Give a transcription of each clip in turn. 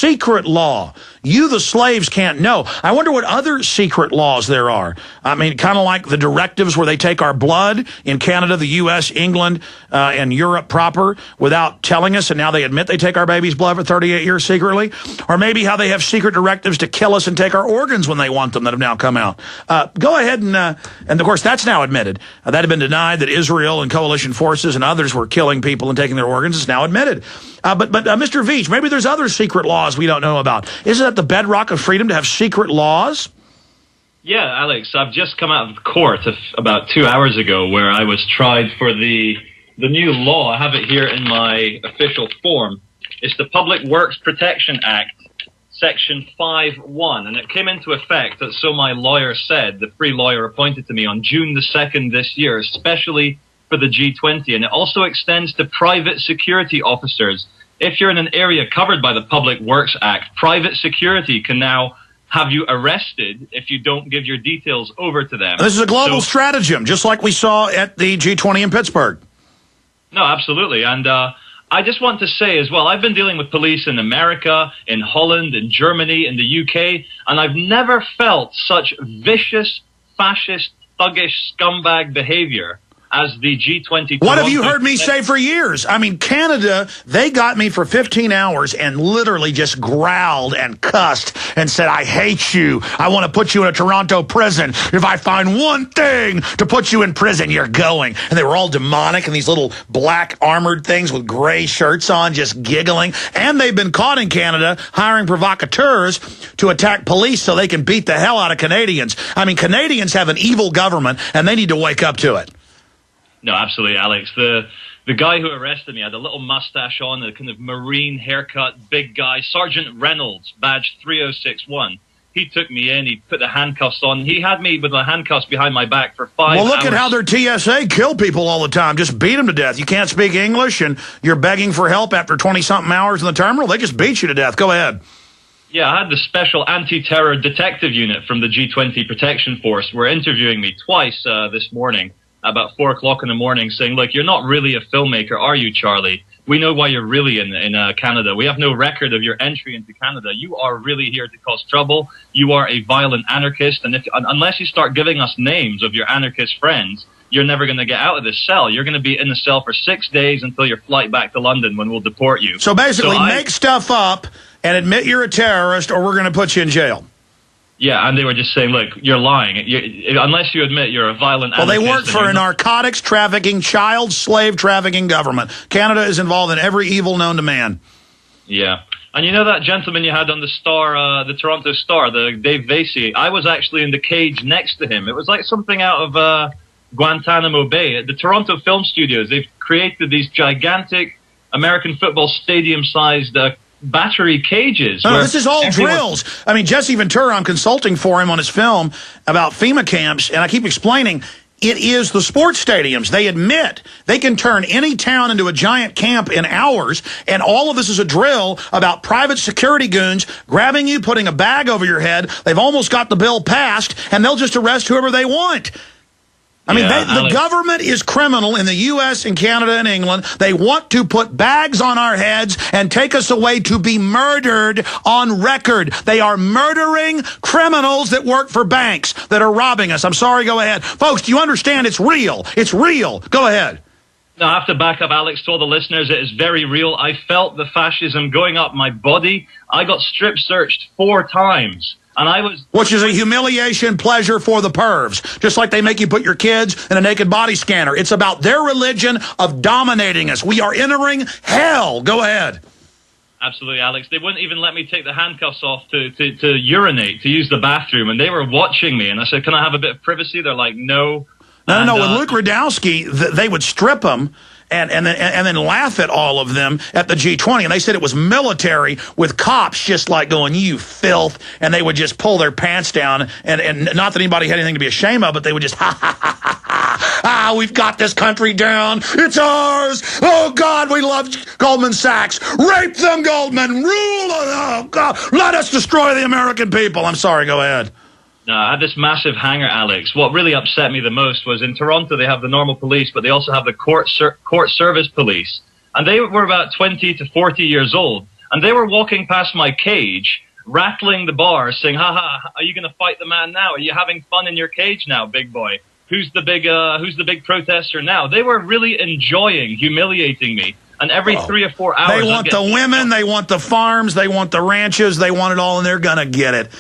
secret law. You, the slaves, can't know. I wonder what other secret laws there are. I mean, kind of like the directives where they take our blood in Canada, the U.S., England, and Europe proper without telling us, and now they admit they take our baby's blood for 38 years secretly. Or maybe how they have secret directives to kill us and take our organs when they want them that have now come out. Go ahead and of course, that's now admitted. That had been denied, that Israel and coalition forces and others were killing people and taking their organs. It's now admitted. But Mr. Veach, maybe there's other secret laws we don't know about. Isn't that the bedrock of freedom to have secret laws? Yeah, Alex, I've just come out of court about 2 hours ago where I was tried for the new law. I have it here in my official form. It's the Public Works Protection Act, Section 5.1, and it came into effect, so my lawyer said, the free lawyer appointed to me on June the 2nd this year, especially for the G20, and it also extends to private security officers. If you're in an area covered by the Public Works Act, private security can now have you arrested if you don't give your details over to them. This is a global stratagem, just like we saw at the G20 in Pittsburgh. No, absolutely, and I just want to say as well, I've been dealing with police in America, in Holland, in Germany, in the UK, and I've never felt such vicious, fascist, thuggish, scumbag behavior as the G20. What have you heard me say for years? I mean, Canada, they got me for 15 hours and literally just growled and cussed and said, I hate you. I want to put you in a Toronto prison. If I find one thing to put you in prison, you're going. And they were all demonic and these little black armored things with gray shirts on, just giggling. And they've been caught in Canada hiring provocateurs to attack police so they can beat the hell out of Canadians. I mean, Canadians have an evil government and they need to wake up to it. No, absolutely, Alex. The guy who arrested me had a little mustache on, a kind of marine haircut, big guy, Sergeant Reynolds, badge 3061. He took me in, he put the handcuffs on. He had me with the handcuffs behind my back for 5 hours. Well, look at how their TSA kill people all the time. Just beat them to death. You can't speak English, and you're begging for help after 20-something hours in the terminal. They just beat you to death. Go ahead. Yeah, I had the special anti-terror detective unit from the G20 Protection Force were interviewing me twice this morning, about 4 o'clock in the morning, saying, look, you're not really a filmmaker, are you, Charlie? We know why you're really in Canada. We have no record of your entry into Canada. You are really here to cause trouble. You are a violent anarchist, and unless you start giving us names of your anarchist friends, you're never going to get out of this cell. You're going to be in the cell for 6 days until your flight back to London when we'll deport you. So basically, make stuff up and admit you're a terrorist, or we're going to put you in jail. Yeah, and they were just saying, look, you're lying. Unless you admit you're a violent anarchist. Well, they work for a narcotics trafficking, child slave trafficking government. Canada is involved in every evil known to man. Yeah. And you know that gentleman you had on the Star, the Toronto Star, the Dave Vasey? I was actually in the cage next to him. It was like something out of Guantanamo Bay. At the Toronto Film Studios, they've created these gigantic American football stadium-sized battery cages. No, this is all drills. I mean, Jesse Ventura, I'm consulting for him on his film about FEMA camps, and I keep explaining, it is the sports stadiums. They admit they can turn any town into a giant camp in hours, and all of this is a drill about private security goons grabbing you, putting a bag over your head. They've almost got the bill passed, and they'll just arrest whoever they want. I mean, the government is criminal in the U.S. and Canada and England. They want to put bags on our heads and take us away to be murdered on record. They are murdering criminals that work for banks that are robbing us. I'm sorry, go ahead. Folks, do you understand? It's real. It's real. Go ahead. No, I have to back up Alex to all the listeners. It is very real. I felt the fascism going up my body. I got strip searched 4 times. And I was... Which is a humiliation pleasure for the pervs. Just like they make you put your kids in a naked body scanner. It's about their religion of dominating us. We are entering hell. Go ahead. Absolutely, Alex. They wouldn't even let me take the handcuffs off to urinate, to use the bathroom. And they were watching me. And I said, can I have a bit of privacy? They're like, no. No. With Luke Radowski, they would strip him and then laugh at all of them at the G20. And they said it was military with cops just like going, you filth. And they would just pull their pants down. And not that anybody had anything to be ashamed of, but they would just, ha, ha, ha, ha, ha. Ah, we've got this country down. It's ours. Oh, God, we love Goldman Sachs. Rape them, Goldman. Rule. Oh, God. Let us destroy the American people. I'm sorry. Go ahead. No, I had this massive hanger, Alex. What really upset me the most was in Toronto they have the normal police, but they also have the court service police. And they were about 20 to 40 years old. and they were walking past my cage, rattling the bars, saying, "Ha ha! Are you going to fight the man now? Are you having fun in your cage now, big boy? Who's the big protester now?" They were really enjoying humiliating me. And every 3 or 4 hours, they want the women, they want the farms, they want the ranches, they want it all, and they're going to get it.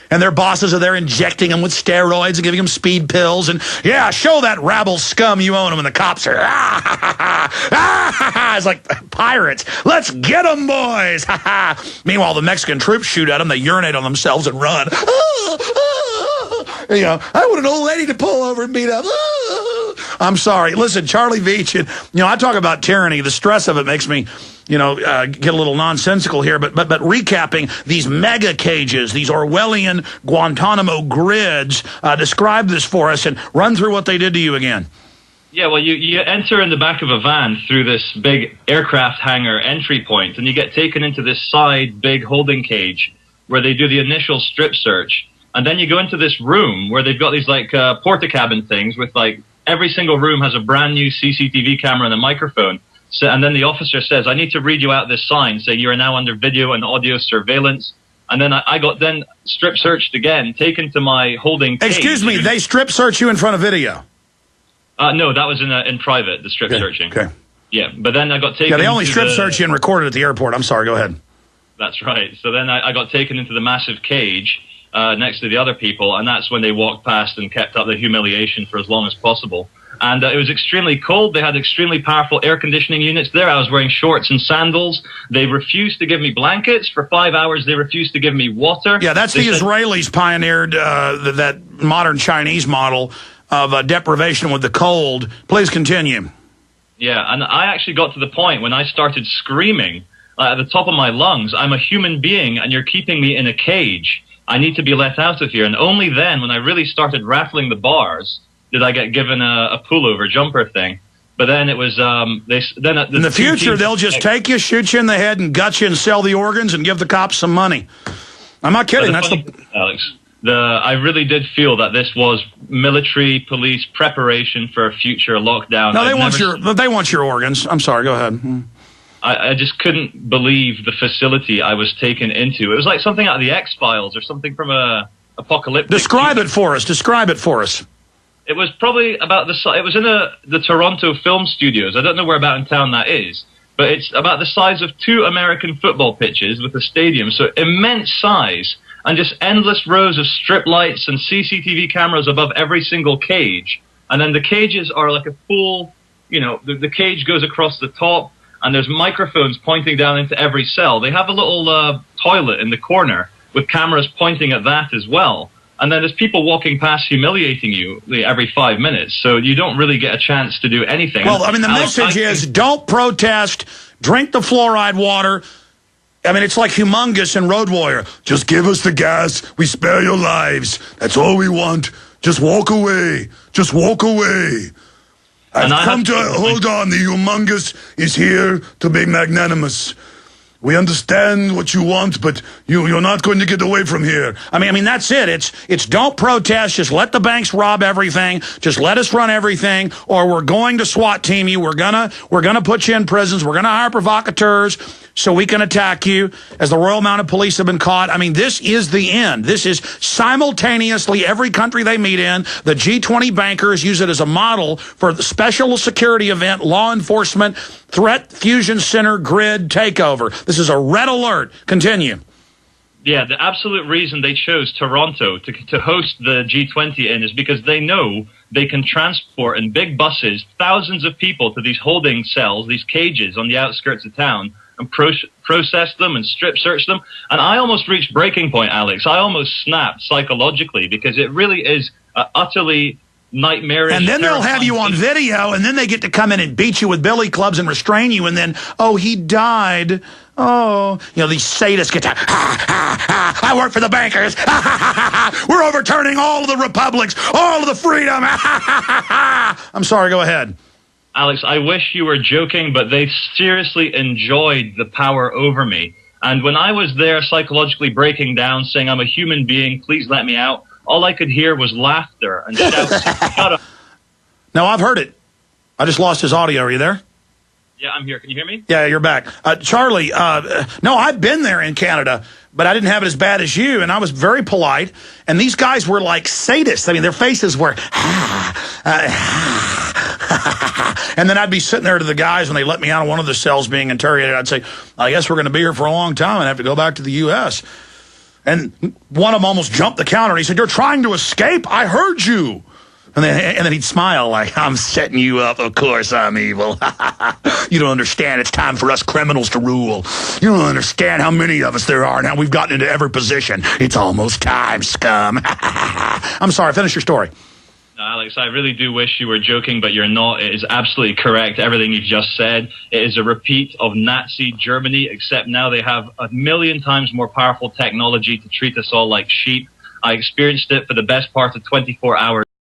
And their bosses are there injecting them with steroids and giving them speed pills. And, yeah, show that rabble scum you own them. And the cops are, it's like pirates. Let's get them, boys. Meanwhile, the Mexican troops shoot at them. They urinate on themselves and run. You know, I want an old lady to pull over and beat up. I'm sorry. Listen, Charlie Veach, I talk about tyranny. The stress of it makes me, get a little nonsensical here. But recapping these mega cages, these Orwellian Guantanamo grids, describe this for us and run through what they did to you again. Yeah, well, you enter in the back of a van through this big aircraft hangar entry point, and you get taken into this side big holding cage where they do the initial strip search. And then you go into this room where they've got these porta-cabin things with every single room has a brand new CCTV camera and a microphone. So, and then the officer says, "I need to read you out this sign saying you are now under video and audio surveillance." And then I got then strip searched again, taken to my holding cage. Excuse me, they strip search you in front of video? No, that was in private, the strip searching. Okay. Yeah, but then I got taken. Yeah, they only strip search you and record it at the airport. I'm sorry, go ahead. That's right. So then I got taken into the massive cage next to the other people, and that's when they walked past and kept up the humiliation for as long as possible. And it was extremely cold. They had extremely powerful air conditioning units there. I was wearing shorts and sandals. They refused to give me blankets. For 5 hours, they refused to give me water. Yeah, that's the Israelis pioneered that modern Chinese model of deprivation with the cold. Please continue. Yeah, and I actually got to the point when I started screaming at the top of my lungs, "I'm a human being, and you're keeping me in a cage. I need to be let out of here." And only then, when I really started rattling the bars, did I get given a pullover jumper thing. But then it was in the future they'll just take you, shoot you in the head, and gut you and sell the organs and give the cops some money. I'm not kidding. That's Alex. I really did feel that this was military police preparation for a future lockdown. No, they want your organs. I'm sorry. Go ahead. I just couldn't believe the facility I was taken into. It was like something out of the X-Files or something from a apocalyptic. Describe it for us. Describe it for us. It was probably about it was in the Toronto Film Studios. I don't know where about in town that is, but it's about the size of 2 American football pitches with a stadium. So immense size, and just endless rows of strip lights and CCTV cameras above every single cage. And then the cages are like a full, the cage goes across the top, and there's microphones pointing down into every cell. They have a little toilet in the corner with cameras pointing at that as well. And then there's people walking past humiliating you every 5 minutes, so you don't really get a chance to do anything. Well, I mean, the message is don't protest, drink the fluoride water. I mean, it's like Humongous and Road Warrior. Just give us the gas. We spare your lives. That's all we want. Just walk away. Just walk away. Hold on. The Humongous is here to be magnanimous. We understand what you want, but you're not going to get away from here. I mean, that's it. It's don't protest. Just let the banks rob everything. Just let us run everything, or we're going to SWAT team you. We're gonna put you in prisons. We're gonna hire provocateurs so we can attack you, as the Royal Mounted Police have been caught. I mean, this is the end. This is simultaneously every country they meet in. The G20 bankers use it as a model for the special security event, law enforcement, threat fusion center grid takeover. This is a red alert. Continue. Yeah, the absolute reason they chose Toronto to host the G20 in is because they know they can transport in big buses thousands of people to these holding cells, these cages on the outskirts of town, and process them and strip search them. And I almost reached breaking point, Alex. I almost snapped psychologically, because it really is utterly nightmarish. And then they'll have you on video, and then they get to come in and beat you with billy clubs and restrain you, and then, oh, he died. Oh, these sadists get to, I work for the bankers. We're overturning all of the republics, all of the freedom. I'm sorry, go ahead. Alex, I wish you were joking, but they seriously enjoyed the power over me. And when I was there psychologically breaking down, saying, "I'm a human being, please let me out," all I could hear was laughter and shouts. Shut up. No, I've heard it. I just lost his audio. Are you there? Yeah, I'm here. Can you hear me? Yeah, you're back. Charlie, no, I've been there in Canada, but I didn't have it as bad as you, and I was very polite, and these guys were like sadists. I mean, their faces were, and then I'd be sitting there to the guys when they let me out of one of the cells being interrogated. I'd say, I guess we're going to be here for a long time and have to go back to the U.S. And one of them almost jumped the counter, and he said, you're trying to escape? I heard you. And then he'd smile like, I'm setting you up. Of course I'm evil. You don't understand. It's time for us criminals to rule. You don't understand how many of us there are now. We've gotten into every position. It's almost time, scum. I'm sorry. Finish your story. No, Alex, I really do wish you were joking, but you're not. It is absolutely correct, everything you've just said. It is a repeat of Nazi Germany, except now they have 1,000,000 times more powerful technology to treat us all like sheep. I experienced it for the best part of 24 hours.